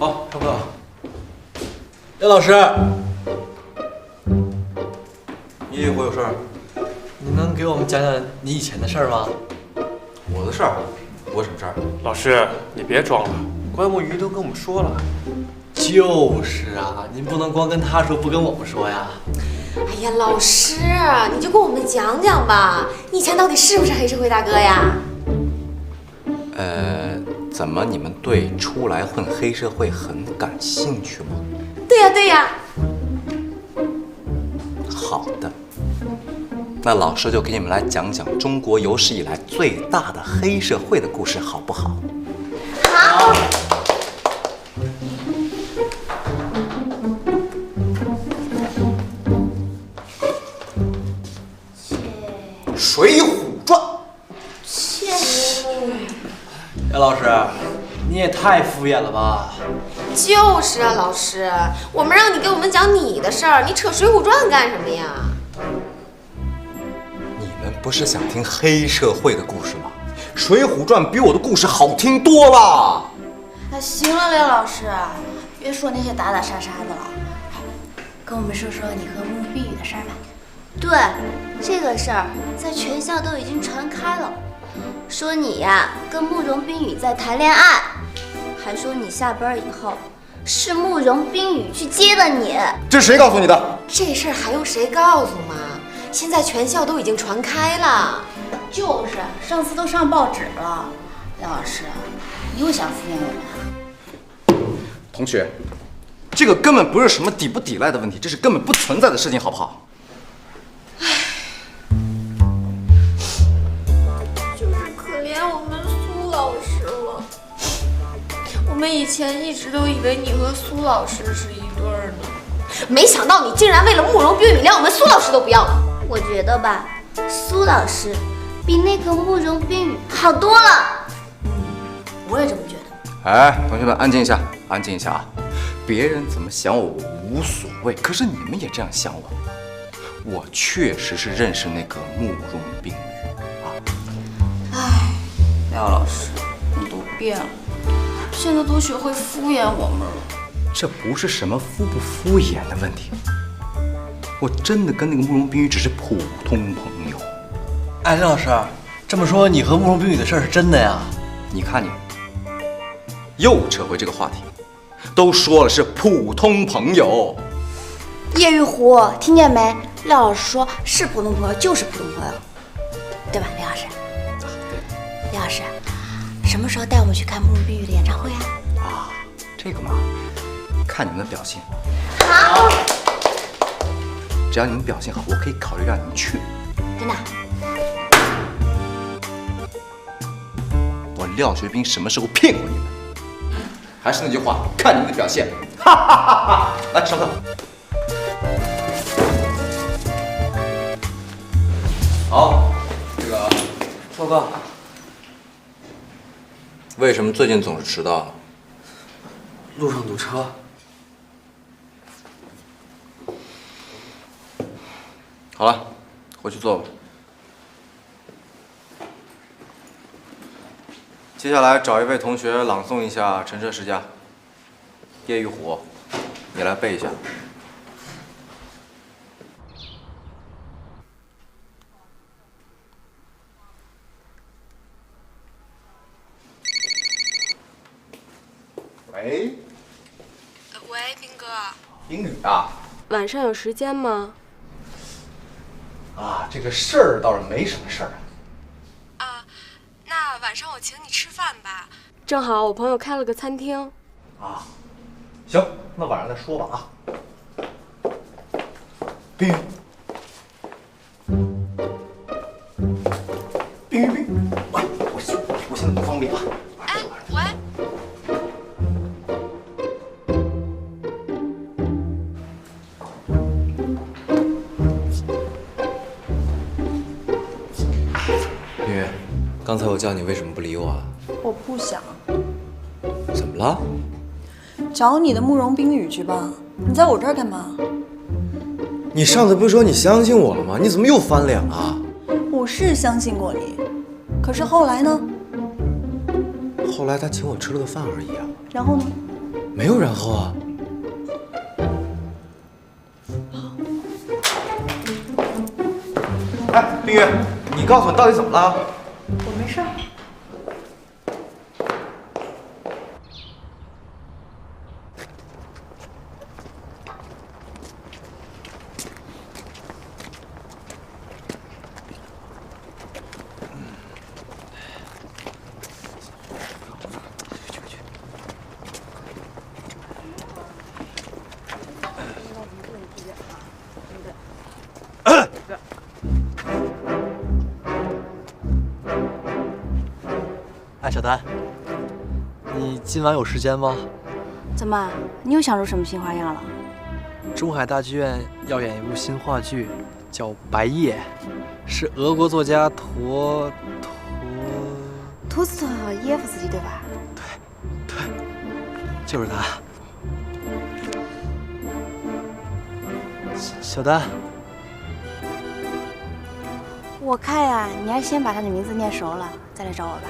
好，超哥。廖老师，你一会有事儿？你能给我们讲讲你以前的事儿吗？我的事儿？我什么事儿？老师，你别装了，关木鱼都跟我们说了。就是啊，您不能光跟他说，不跟我们说呀。哎呀，老师，你就跟我们讲讲吧，你以前到底是不是黑社会大哥呀？怎么你们对出来混黑社会很感兴趣吗？对呀，对呀。好的，那老师就给你们来讲讲中国有史以来最大的黑社会的故事，好不好？好。《水浒传》。廖老师，你也太敷衍了吧！就是啊，老师，我们让你给我们讲你的事儿，你扯《水浒传》干什么呀？你们不是想听黑社会的故事吗？《水浒传》比我的故事好听多了。哎，行了，廖老师，别说那些打打杀杀的了，跟我们说说你和慕容冰雨的事儿吧。对，这个事儿在全校都已经传开了，说你呀跟慕容冰雨在谈恋爱，还说你下班以后是慕容冰雨去接的你。这是谁告诉你的？这事儿还用谁告诉吗？现在全校都已经传开了。就是，上次都上报纸了。廖老师，你又想敷衍我们啊？同学，这个根本不是什么抵不抵赖的问题，这是根本不存在的事情，好不好？就是可怜我们苏老师了。我们以前一直都以为你和苏老师是一对儿呢，没想到你竟然为了慕容冰雨连我们苏老师都不要了。我觉得吧，苏老师比那个慕容冰雨好多了。我也这么觉得。哎，同学们，安静一下，安静一下啊！别人怎么想我无所谓，可是你们也这样想我。我确实是认识那个慕容冰雨啊。哎，廖老师，你都变了，现在都学会敷衍我们了。这不是什么敷不敷衍的问题，我真的跟那个慕容冰雨只是普通朋友。哎，廖老师，这么说你和慕容冰雨的事儿是真的呀？你看你，又扯回这个话题，都说了是普通朋友。叶玉湖，听见没？廖老师说是普通朋友就是普通朋友，对吧，廖老师？廖老师，什么时候带我们去看慕容冰雨的演唱会啊？啊，这个嘛，看你们的表现。好。只要你们表现好，我可以考虑让你们去。真的？我廖学兵什么时候骗过你们？还是那句话，看你们的表现。哈哈哈哈！来上课。好，这个报告。为什么最近总是迟到？路上堵车。好了，回去坐吧。接下来找一位同学朗诵一下《陈涉世家》。叶玉虎，你来背一下。喂。喂，斌哥。英语啊。晚上有时间吗？啊，这个事儿倒是没什么事儿。那晚上我请你吃饭吧。正好我朋友开了个餐厅。啊，行，那晚上再说吧啊。冰雨，冰雨，冰雨，喂，我现在不方便啊。哎，喂。冰雨，刚才我叫你为什么不理我啊？我不想怎么了？找你的慕容冰雨去吧，你在我这儿干嘛？你上次不是说你相信我了吗？你怎么又翻脸了？我是相信过你，可是后来呢？后来他请我吃了个饭而已啊。然后呢？没有然后啊。哎，冰月，你告诉我你到底怎么了？我没事儿。哎，小丹，你今晚有时间吗？怎么，你又想出什么新花样了？中海大剧院要演一部新话剧，叫《白夜》，是俄国作家陀斯托耶夫斯基对吧？对，就是他。小丹，我看呀，你还先把他的名字念熟了，再来找我吧。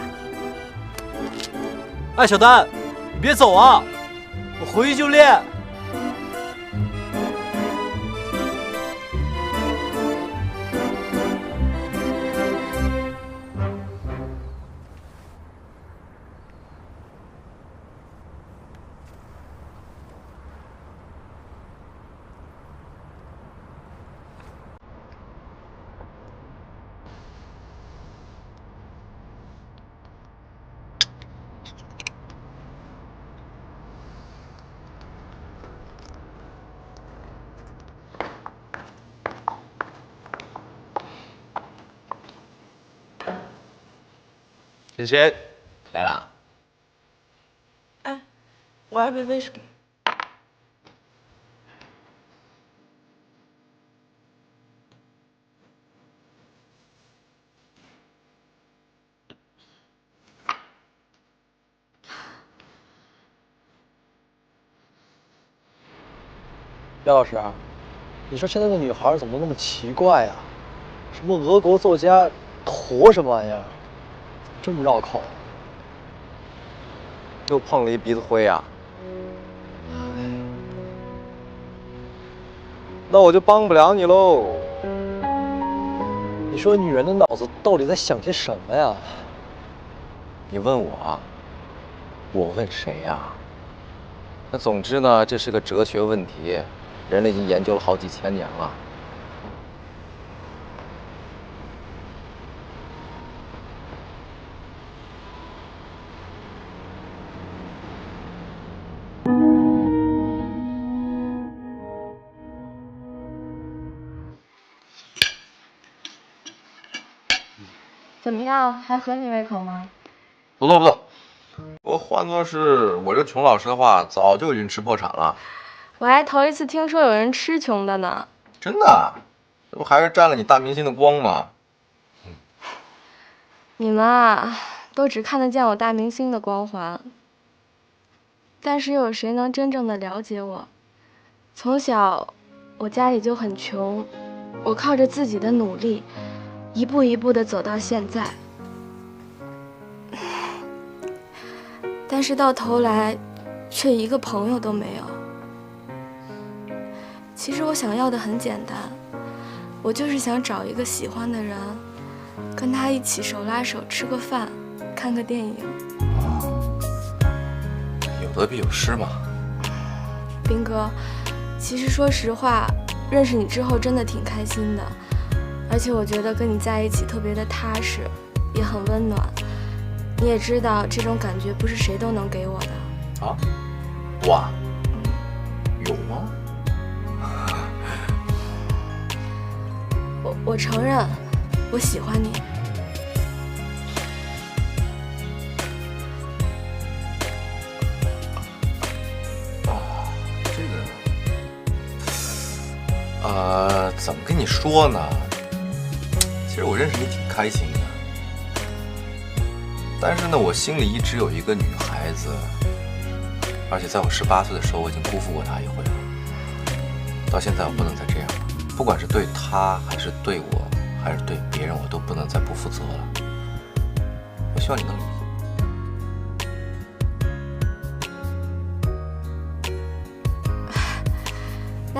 哎，小丹，你别走啊，我回去就练。欣欣来啦。哎，我要杯威士忌。廖老师，你说现在的女孩怎么那么奇怪啊？什么俄国作家陀什么玩意儿，这么绕口？又碰了一鼻子灰啊！那我就帮不了你喽。你说女人的脑子到底在想些什么呀？你问我啊？我问谁呀？那总之呢，这是个哲学问题，人类已经研究了好几千年了。怎么样，还合你胃口吗？不错不错，我换作是我这个穷老师的话，早就已经吃破产了。我还头一次听说有人吃穷的呢。真的，这不还是沾了你大明星的光吗？你们啊，都只看得见我大明星的光环，但是又有谁能真正的了解我？从小，我家里就很穷，我靠着自己的努力，一步一步的走到现在。但是到头来，却一个朋友都没有。其实我想要的很简单，我就是想找一个喜欢的人，跟他一起手拉手吃个饭，看个电影。有得必有失嘛。斌哥，其实说实话，认识你之后真的挺开心的，而且我觉得跟你在一起特别的踏实，也很温暖。你也知道，这种感觉不是谁都能给我的。啊？哇？有吗？我承认，我喜欢你。怎么跟你说呢？其实我认识你挺开心的，但是呢，我心里一直有一个女孩子，而且在我18岁的时候，我已经辜负过她一回了。到现在我不能再这样了，不管是对她，还是对我，还是对别人，我都不能再不负责了。我希望你能理解。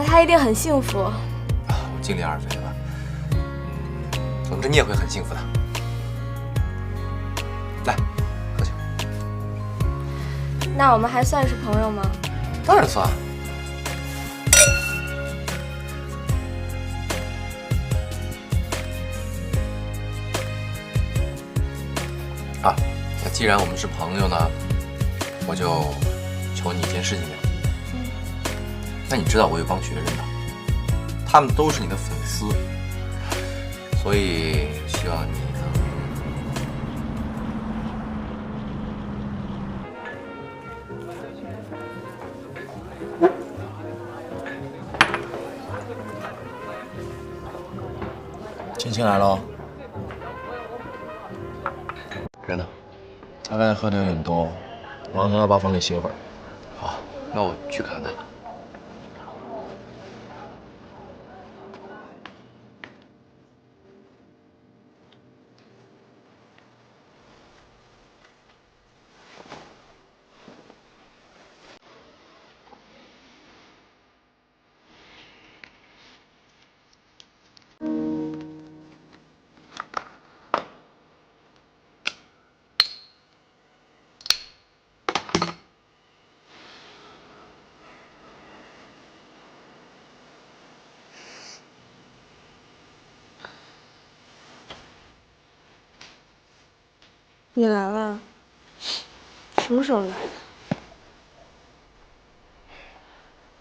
那他一定很幸福。我尽力而为吧。总之你也会很幸福的。来，喝酒。那我们还算是朋友吗？当然算。啊，那既然我们是朋友呢，我就求你一件事情呗。那你知道我有帮学人的，他们都是你的粉丝，所以希望你能。青青来了。人呢？他刚才喝的有点多，我让他把房里歇会儿。好，那我去看他。你来了？什么时候来的？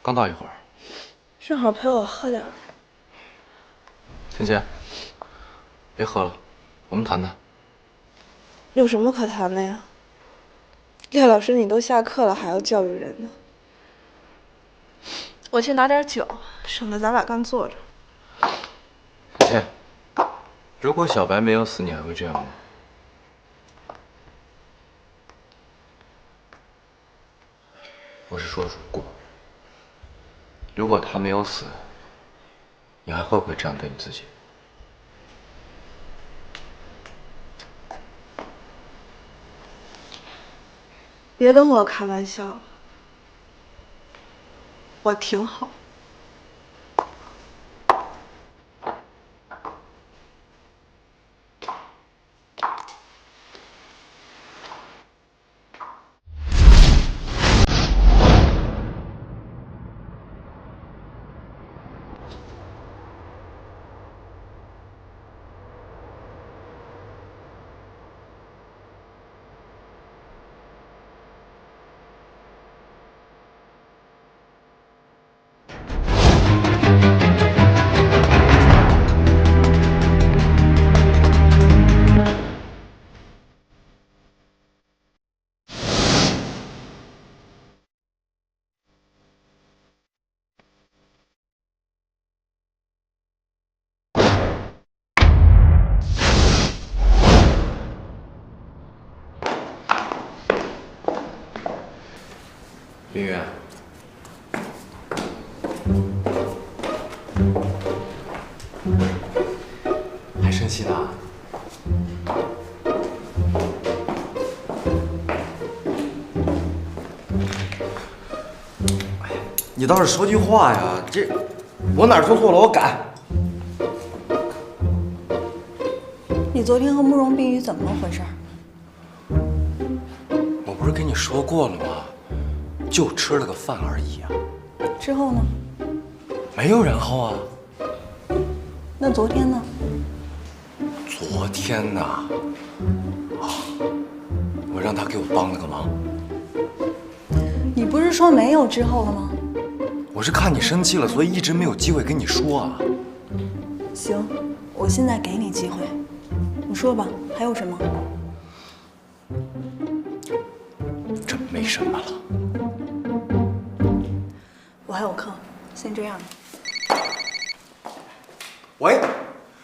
刚到一会儿。正好陪我喝点。芊芊，别喝了，我们谈谈。有什么可谈的呀？廖老师，你都下课了，还要教育人呢。我去拿点酒，省得咱俩干坐着。芊芊，如果小白没有死，你还会这样吗？我是说如果他没有死，你还会不会这样对你自己？别跟我开玩笑了，我挺好。冰云，还生气呢？你倒是说句话呀！这我哪儿做错了？我改。你昨天和慕容冰雨怎么了？回事？我不是跟你说过了吗？就吃了个饭而已啊。之后呢？没有然后啊。那昨天呢？昨天呢？我让他给我帮了个忙。你不是说没有之后了吗？我是看你生气了，所以一直没有机会跟你说啊。行，我现在给你机会，你说吧，还有什么？真没什么了。我还有课，先这样。喂，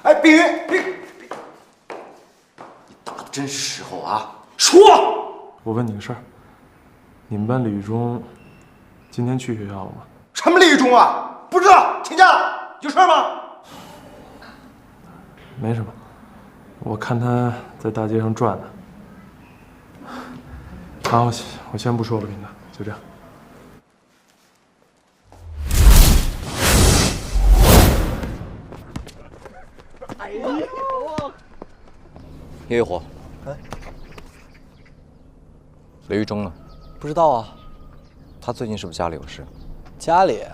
哎，冰云，你打的真是时候啊！说，我问你个事儿，你们班李玉忠今天去学校了吗？什么李玉忠啊？不知道，请假了，有事吗？没什么，我看他在大街上转呢。好，我先不说了，跟他就这样。叶玉虎，哎，雷玉忠呢？不知道啊。他最近是不是家里有事？家里？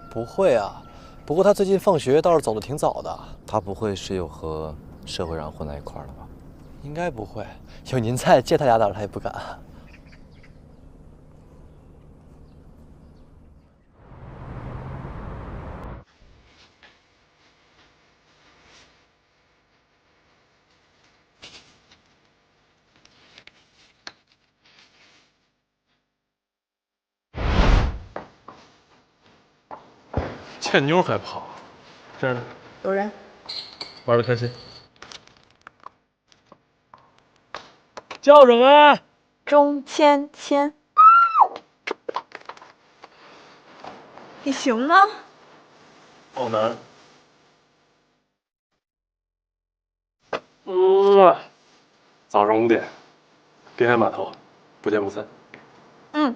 不会啊。不过他最近放学倒是走得挺早的。他不会是又和社会上混在一块儿了吧？应该不会。有您在，借他俩胆他也不敢。见妞还跑，这儿呢？有人。玩的开心。叫什么？钟芊芊。你行吗？好难。早上5点，滨海码头，不见不散。嗯。